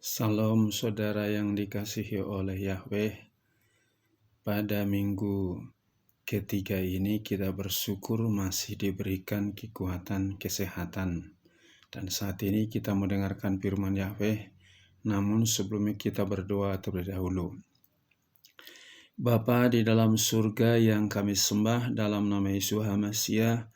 Salam saudara yang dikasihi oleh Yahweh. Pada minggu ketiga ini kita bersyukur masih diberikan kekuatan kesehatan. Dan saat ini kita mendengarkan firman Yahweh. Namun sebelumnya kita berdoa terlebih dahulu. Bapa di dalam surga yang kami sembah dalam nama Yesus HaMasiah,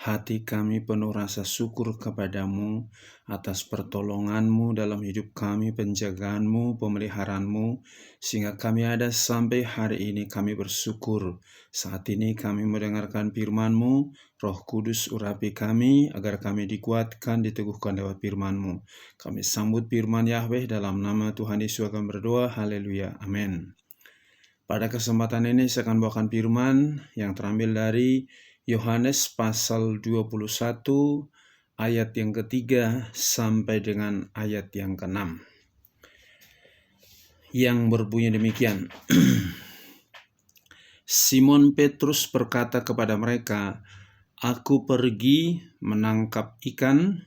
hati kami penuh rasa syukur kepadamu atas pertolonganmu dalam hidup kami, penjagaanmu, pemeliharaanmu, sehingga kami ada sampai hari ini. Kami bersyukur. Saat ini kami mendengarkan firman-Mu, Roh Kudus urapi kami, agar kami dikuatkan, diteguhkan lewat firman-Mu. Kami sambut firman Yahweh dalam nama Tuhan Yesus akan berdoa, haleluya, amin. Pada kesempatan ini saya akan bawakan firman yang terambil dari Yohanes pasal 21 ayat yang ketiga sampai dengan ayat yang ke-6 yang berbunyi demikian. Simon Petrus berkata kepada mereka, "Aku pergi menangkap ikan."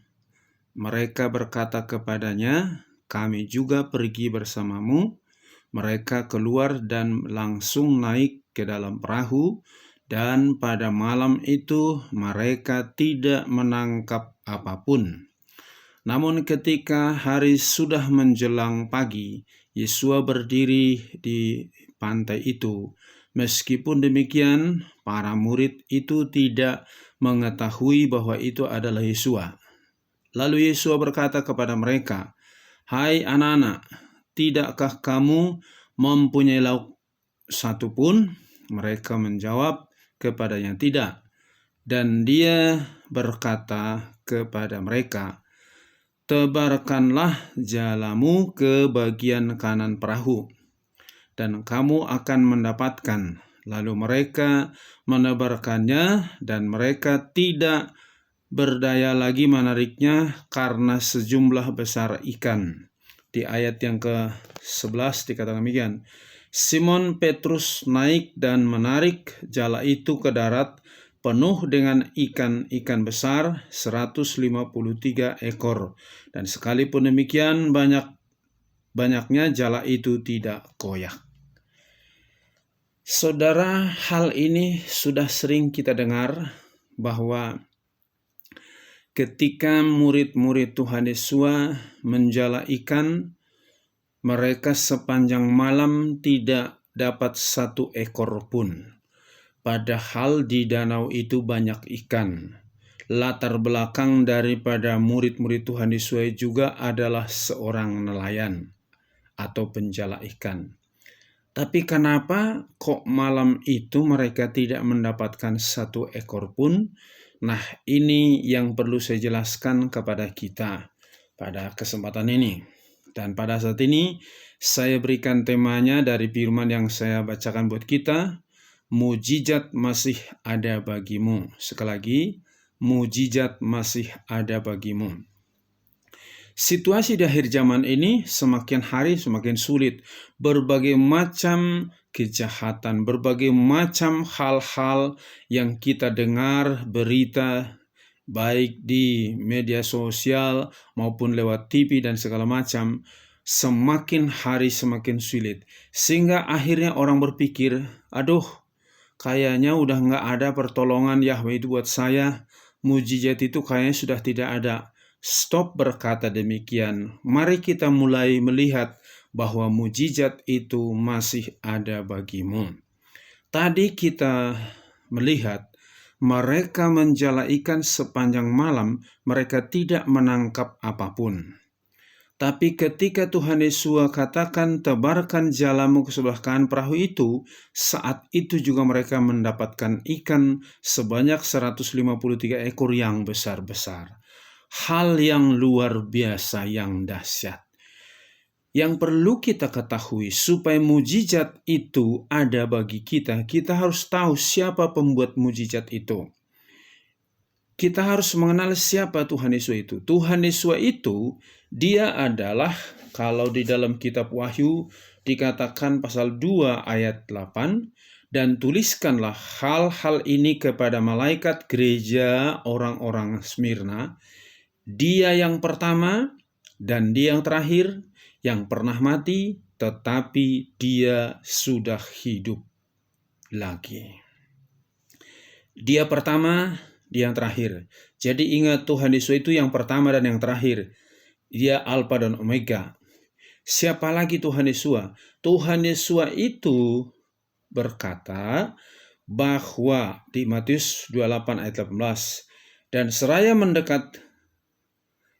Mereka berkata kepadanya, "Kami juga pergi bersamamu." Mereka keluar dan langsung naik ke dalam perahu, dan pada malam itu mereka tidak menangkap apapun. Namun ketika hari sudah menjelang pagi, Yesus berdiri di pantai itu. Meskipun demikian, para murid itu tidak mengetahui bahwa itu adalah Yesus. Lalu Yesus berkata kepada mereka, "Hai anak-anak, tidakkah kamu mempunyai lauk satupun?" Mereka menjawab kepadanya, "Tidak." Dan dia berkata kepada mereka, "Tebarkanlah jalamu ke bagian kanan perahu, dan kamu akan mendapatkan." Lalu mereka menebarkannya, dan mereka tidak berdaya lagi menariknya karena sejumlah besar ikan. Di ayat yang ke-11 dikatakan demikian, Simon Petrus naik dan menarik jala itu ke darat penuh dengan ikan-ikan besar 153 ekor. Dan sekalipun demikian banyaknya jala itu tidak koyak. Saudara, hal ini sudah sering kita dengar bahwa ketika murid-murid Tuhan Yesus menjala ikan, mereka sepanjang malam tidak dapat satu ekor pun. Padahal di danau itu banyak ikan. Latar belakang daripada murid-murid Tuhan Yesus juga adalah seorang nelayan atau penjala ikan. Tapi kenapa kok malam itu mereka tidak mendapatkan satu ekor pun? Nah, ini yang perlu saya jelaskan kepada kita pada kesempatan ini. Dan pada saat ini, saya berikan temanya dari firman yang saya bacakan buat kita, mujizat masih ada bagimu. Sekali lagi, mujizat masih ada bagimu. Situasi di akhir zaman ini semakin hari semakin sulit. Berbagai macam kejahatan, berbagai macam hal-hal yang kita dengar berita baik di media sosial maupun lewat TV dan segala macam, semakin hari semakin sulit. Sehingga akhirnya orang berpikir, aduh, kayaknya udah nggak ada pertolongan Yahweh itu buat saya. Mujizat itu kayaknya sudah tidak ada. Stop berkata demikian. Mari kita mulai melihat bahwa mujizat itu masih ada bagimu. Tadi kita melihat mereka menjala ikan sepanjang malam, mereka tidak menangkap apapun. Tapi ketika Tuhan Yesus katakan, "Tebarkan jalamu ke sebelah kanan perahu itu," saat itu juga mereka mendapatkan ikan sebanyak 153 ekor yang besar-besar. Hal yang luar biasa, yang dahsyat. Yang perlu kita ketahui, supaya mujizat itu ada bagi kita, kita harus tahu siapa pembuat mujizat itu. Kita harus mengenal siapa Tuhan Yesus itu. Tuhan Yesus itu, dia adalah, kalau di dalam kitab Wahyu dikatakan pasal 2 ayat 8, "Dan tuliskanlah hal-hal ini kepada malaikat gereja orang-orang Smyrna. Dia yang pertama, Dan dia yang terakhir, yang pernah mati, tetapi dia sudah hidup lagi. Dia pertama, dia yang terakhir. Jadi ingat, Tuhan Yesus itu yang pertama dan yang terakhir. Dia Alfa dan Omega. Siapa lagi Tuhan Yesus? Tuhan Yesus itu berkata bahwa di Matius 28 ayat 18, dan seraya mendekat,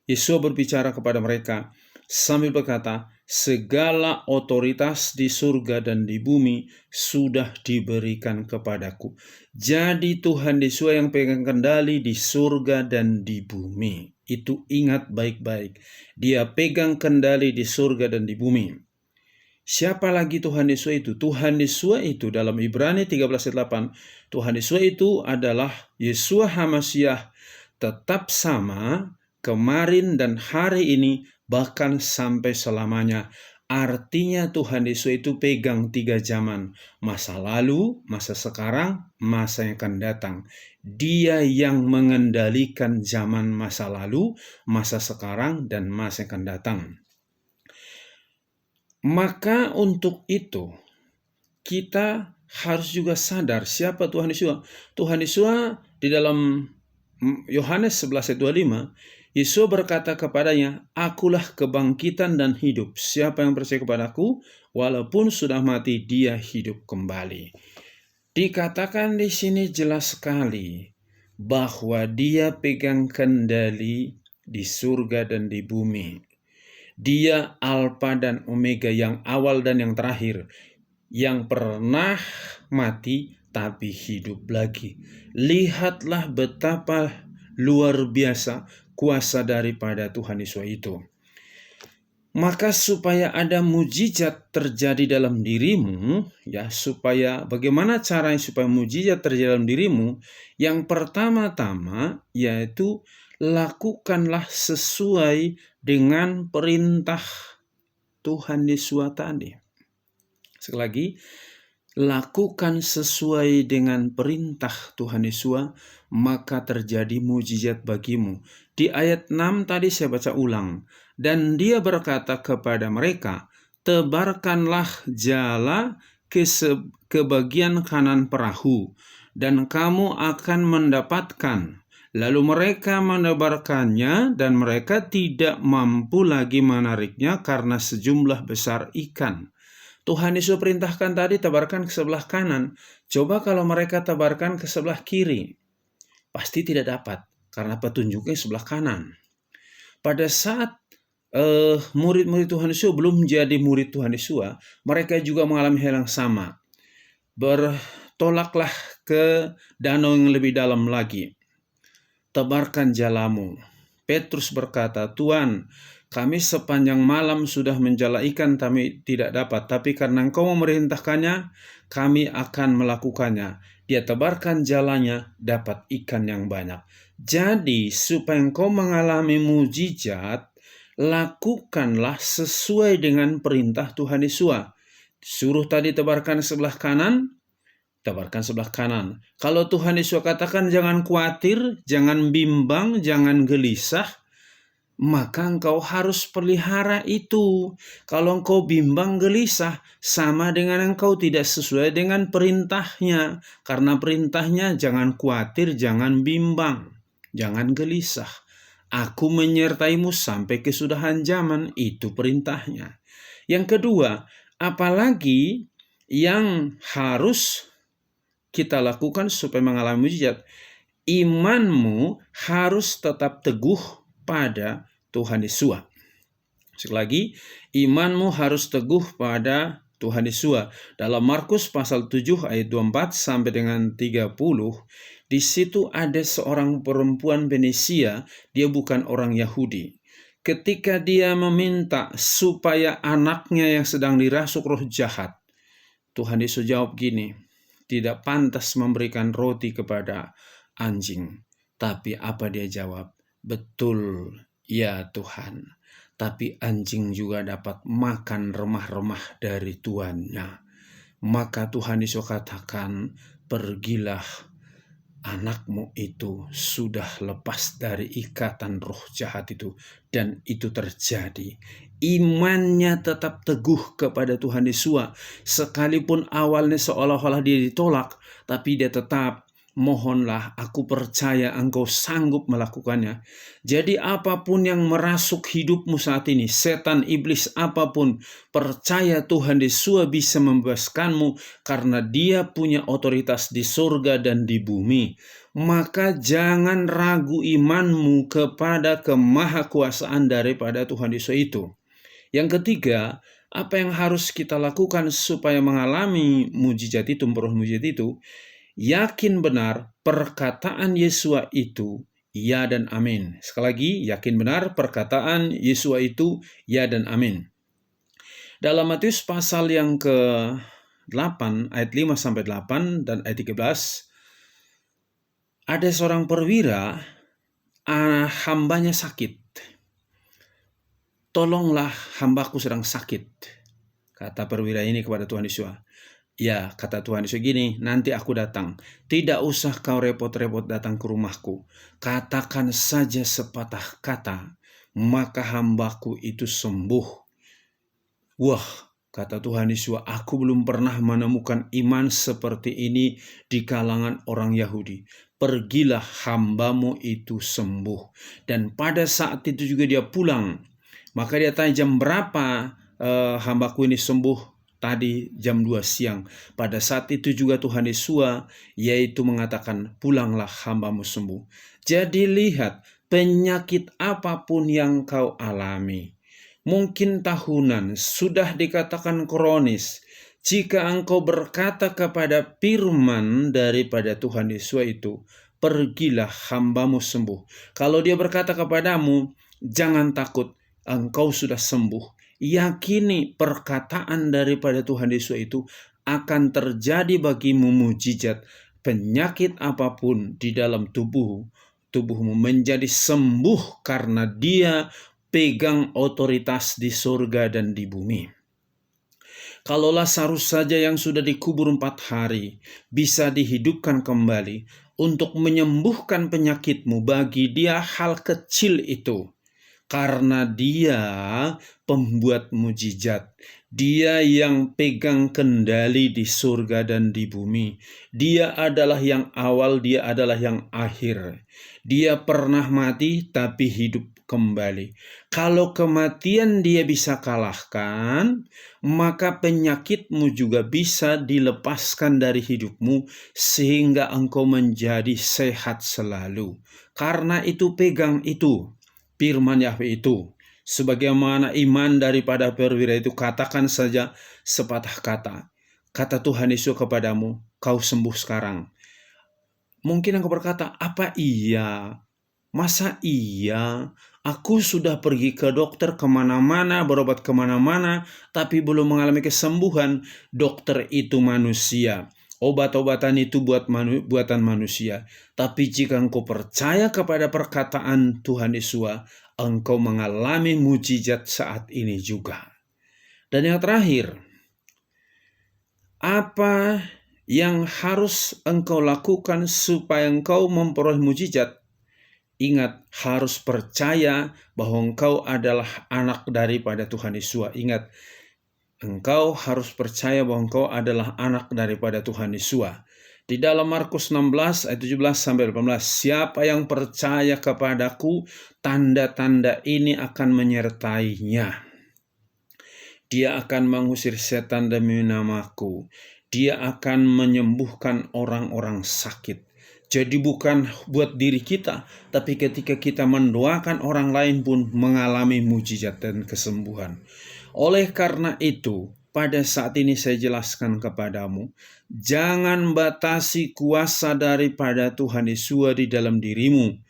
Yesus berbicara kepada mereka sambil berkata, segala otoritas di surga dan di bumi sudah diberikan kepadaku. Jadi Tuhan Yesus yang pegang kendali di surga dan di bumi. Itu ingat baik-baik. Dia pegang kendali di surga dan di bumi. Siapa lagi Tuhan Yesus itu? Tuhan Yesus itu dalam Ibrani 13 ayat 8, Tuhan Yesus itu adalah Yeshua HaMasyiah, tetap sama kemarin dan hari ini, bahkan sampai selamanya. Artinya Tuhan Yesus itu pegang 3 zaman. Masa lalu, masa sekarang, masa yang akan datang. Dia yang mengendalikan zaman masa lalu, masa sekarang, dan masa yang akan datang. Maka untuk itu, kita harus juga sadar siapa Tuhan Yesus. Tuhan Yesus di dalam Yohanes 11 ayat 25, Yesus berkata kepadanya, akulah kebangkitan dan hidup. Siapa yang percaya kepadaku, walaupun sudah mati, dia hidup kembali. Dikatakan di sini jelas sekali bahwa dia pegang kendali di surga dan di bumi. Dia Alfa dan Omega, yang awal dan yang terakhir, yang pernah mati tapi hidup lagi. Lihatlah betapa luar biasa kuasa daripada Tuhan Yesus itu. Maka supaya ada mujizat terjadi dalam dirimu, ya, supaya bagaimana caranya supaya mujizat terjadi dalam dirimu? Yang pertama-tama yaitu lakukanlah sesuai dengan perintah Tuhan Yesus tadi. Sekali lagi, lakukan sesuai dengan perintah Tuhan Yesus, maka terjadi mujizat bagimu. Di ayat 6 tadi saya baca ulang. Dan dia berkata kepada mereka, tebarkanlah jala ke bagian kanan perahu, dan kamu akan mendapatkan. Lalu mereka menebarkannya, dan mereka tidak mampu lagi menariknya karena sejumlah besar ikan. Tuhan Yesus perintahkan tadi tebarkan ke sebelah kanan. Coba kalau mereka tebarkan ke sebelah kiri, pasti tidak dapat karena petunjuknya sebelah kanan. Pada saat murid-murid Tuhan Yesus belum jadi murid Tuhan Yesus, mereka juga mengalami hal yang sama. Bertolaklah ke danau yang lebih dalam lagi. Tebarkan jalamu. Petrus berkata, Tuhan, kami sepanjang malam sudah menjala ikan, kami tidak dapat. Tapi karena Engkau memerintahkannya, kami akan melakukannya. Dia tebarkan jalannya, dapat ikan yang banyak. Jadi, supaya engkau mengalami mujizat, lakukanlah sesuai dengan perintah Tuhan Yesus. Suruh tadi tebarkan sebelah kanan, tebarkan sebelah kanan. Kalau Tuhan Yesus katakan jangan khawatir, jangan bimbang, jangan gelisah, maka engkau harus pelihara itu. Kalau engkau bimbang gelisah, sama dengan engkau tidak sesuai dengan perintahnya. Karena perintahnya jangan khawatir, jangan bimbang, jangan gelisah. Aku menyertaimu sampai kesudahan zaman, itu perintahnya. Yang kedua, apalagi yang harus kita lakukan supaya mengalami mujizat? Imanmu harus tetap teguh pada Tuhan Yesus. Sekali lagi, imanmu harus teguh pada Tuhan Yesus. Dalam Markus pasal 7 ayat 24 sampai dengan 30, di situ ada seorang perempuan Venesia, dia bukan orang Yahudi. Ketika dia meminta supaya anaknya yang sedang dirasuk roh jahat, Tuhan Yesus jawab gini, tidak pantas memberikan roti kepada anjing. Tapi apa dia jawab? Betul, ya Tuhan. Tapi anjing juga dapat makan remah-remah dari tuannya. Maka Tuhan Yesus katakan, pergilah, anakmu itu sudah lepas dari ikatan roh jahat itu, dan itu terjadi. Imannya tetap teguh kepada Tuhan Yesus, sekalipun awalnya seolah-olah dia ditolak, tapi dia tetap, mohonlah, aku percaya engkau sanggup melakukannya. Jadi apapun yang merasuk hidupmu saat ini, setan, iblis, apapun, percaya Tuhan Yesus bisa membebaskanmu karena dia punya otoritas di surga dan di bumi. Maka jangan ragu imanmu kepada kemahakuasaan daripada Tuhan Yesus itu. Yang ketiga, apa yang harus kita lakukan supaya mengalami mujizat itu, memperoleh mujizat itu? Yakin benar perkataan Yesua itu ya dan amin. Sekali lagi, yakin benar perkataan Yesua itu ya dan amin. Dalam Matius pasal yang ke-8 ayat 5-8 dan ayat 13, ada seorang perwira, hambanya sakit. Tolonglah, hambaku sedang sakit, kata perwira ini kepada Tuhan Yesus. Ya, kata Tuhan Yesus gini, nanti aku datang. Tidak usah kau repot-repot datang ke rumahku. Katakan saja sepatah kata, maka hambaku itu sembuh. Wah, kata Tuhan Yesus, aku belum pernah menemukan iman seperti ini di kalangan orang Yahudi. Pergilah, hambamu itu sembuh. Dan pada saat itu juga dia pulang. Maka dia tanya, jam berapa hambaku ini sembuh? Tadi jam 2 siang. Pada saat itu juga Tuhan Yesus yaitu mengatakan, pulanglah, hambamu sembuh. Jadi lihat, penyakit apapun yang kau alami, mungkin tahunan, sudah dikatakan kronis, jika engkau berkata kepada firman daripada Tuhan Yesus itu, pergilah, hambamu sembuh. Kalau dia berkata kepadamu, jangan takut, engkau sudah sembuh. Yakini perkataan daripada Tuhan Yesus itu akan terjadi bagimu mujizat. Penyakit apapun di dalam tubuhmu menjadi sembuh karena dia pegang otoritas di surga dan di bumi. Kalau Lazarus saja yang sudah dikubur 4 hari bisa dihidupkan kembali untuk menyembuhkan penyakitmu, bagi dia hal kecil itu. Karena dia pembuat mujizat. Dia yang pegang kendali di surga dan di bumi. Dia adalah yang awal, dia adalah yang akhir. Dia pernah mati tapi hidup kembali. Kalau kematian dia bisa kalahkan, maka penyakitmu juga bisa dilepaskan dari hidupmu sehingga engkau menjadi sehat selalu. Karena itu pegang itu. Firman Yahweh itu, sebagaimana iman daripada perwira itu, katakan saja sepatah kata. Kata Tuhan Yesus kepadamu, kau sembuh sekarang. Mungkin engkau berkata, apa iya? Masa iya? Aku sudah pergi ke dokter kemana-mana, berobat kemana-mana, tapi belum mengalami kesembuhan. Dokter itu manusia. Obat-obatan itu buatan manusia. Tapi jika engkau percaya kepada perkataan Tuhan Yesus, engkau mengalami mujizat saat ini juga. Dan yang terakhir, apa yang harus engkau lakukan supaya engkau memperoleh mujizat? Ingat, harus percaya bahwa engkau adalah anak daripada Tuhan Yesus. Ingat, engkau harus percaya bahwa engkau adalah anak daripada Tuhan Yesus. Di dalam Markus 16 ayat 17-18, siapa yang percaya kepadaku, tanda-tanda ini akan menyertainya. Dia akan mengusir setan demi namaku. Dia akan menyembuhkan orang-orang sakit. Jadi bukan buat diri kita, tapi ketika kita mendoakan orang lain pun mengalami mujizat dan kesembuhan. Oleh karena itu, pada saat ini saya jelaskan kepadamu, jangan batasi kuasa daripada Tuhan Yesus di dalam dirimu.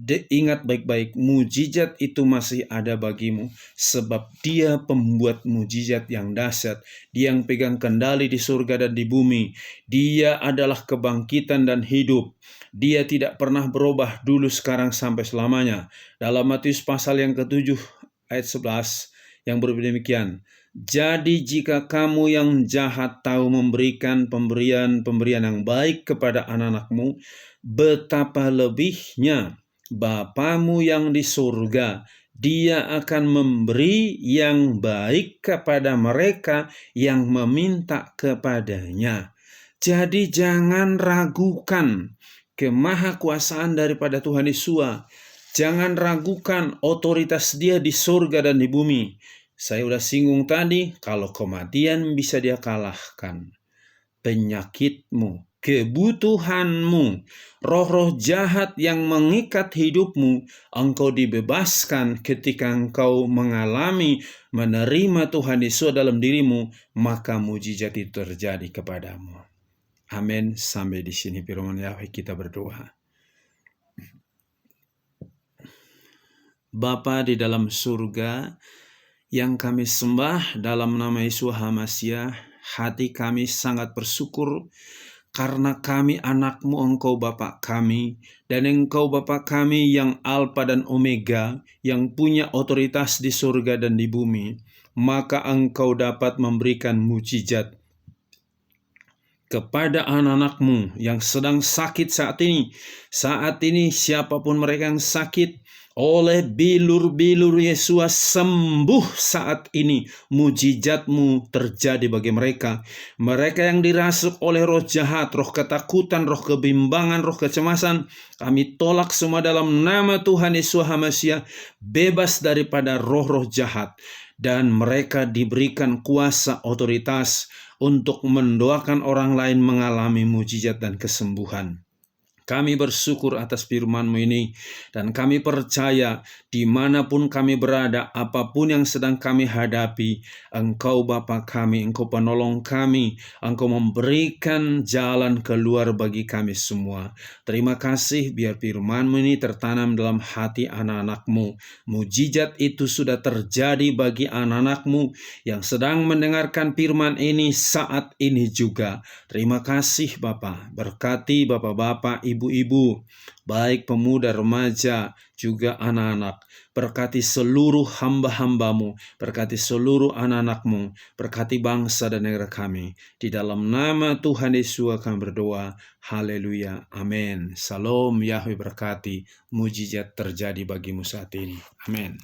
Ingat baik-baik, mujizat itu masih ada bagimu, sebab dia pembuat mujizat yang dahsyat. Dia yang pegang kendali di surga dan di bumi. Dia adalah kebangkitan dan hidup. Dia tidak pernah berubah dulu, sekarang, sampai selamanya. Dalam Matius pasal yang ke-7 ayat 11, yang berbunyi demikian, jadi jika kamu yang jahat tahu memberikan pemberian yang baik kepada anak-anakmu, betapa lebihnya Bapamu yang di surga, Dia akan memberi yang baik kepada mereka yang meminta kepadanya. Jadi jangan ragukan kemahakuasaan daripada Tuhan Yesus. Jangan ragukan otoritas Dia di surga dan di bumi. Saya sudah singgung tadi, kalau kematian bisa Dia kalahkan. Penyakitmu, kebutuhanmu, roh-roh jahat yang mengikat hidupmu, engkau dibebaskan ketika engkau mengalami menerima Tuhan Yesus dalam dirimu, maka mujizat itu terjadi kepadamu. Amin. Sampai di sini firman Yahweh, kita berdoa. Bapa di dalam surga, yang kami sembah dalam nama Yesus HaMasiah, hati kami sangat bersyukur karena kami anak-Mu, Engkau Bapa kami, dan Engkau Bapa kami yang Alfa dan Omega, yang punya otoritas di surga dan di bumi, maka Engkau dapat memberikan mujizat kepada anak-anak-Mu yang sedang sakit saat ini. Saat ini siapapun mereka yang sakit, oleh bilur-bilur Yesus sembuh saat ini. Mujizat-Mu terjadi bagi mereka. Mereka yang dirasuk oleh roh jahat, roh ketakutan, roh kebimbangan, roh kecemasan, kami tolak semua dalam nama Tuhan Yesus HaMasiah, bebas daripada roh-roh jahat. Dan mereka diberikan kuasa otoritas untuk mendoakan orang lain mengalami mujizat dan kesembuhan. Kami bersyukur atas firman-Mu ini, dan kami percaya dimanapun kami berada, apapun yang sedang kami hadapi, Engkau Bapa kami, Engkau penolong kami, Engkau memberikan jalan keluar bagi kami semua. Terima kasih, biar firman-Mu ini tertanam dalam hati anak-anak-Mu. Mujizat itu sudah terjadi bagi anak-anak-Mu yang sedang mendengarkan firman ini saat ini juga. Terima kasih Bapa, berkati Bapak-bapak, ibu-ibu, baik pemuda, remaja, juga anak-anak. Berkati seluruh hamba-hamba-Mu, berkati seluruh anak-anak-Mu, berkati bangsa dan negara kami. Di dalam nama Tuhan Yesus akan berdoa. Haleluya. Amin. Salam, Yahweh berkati. Mujizat terjadi bagimu saat ini. Amin.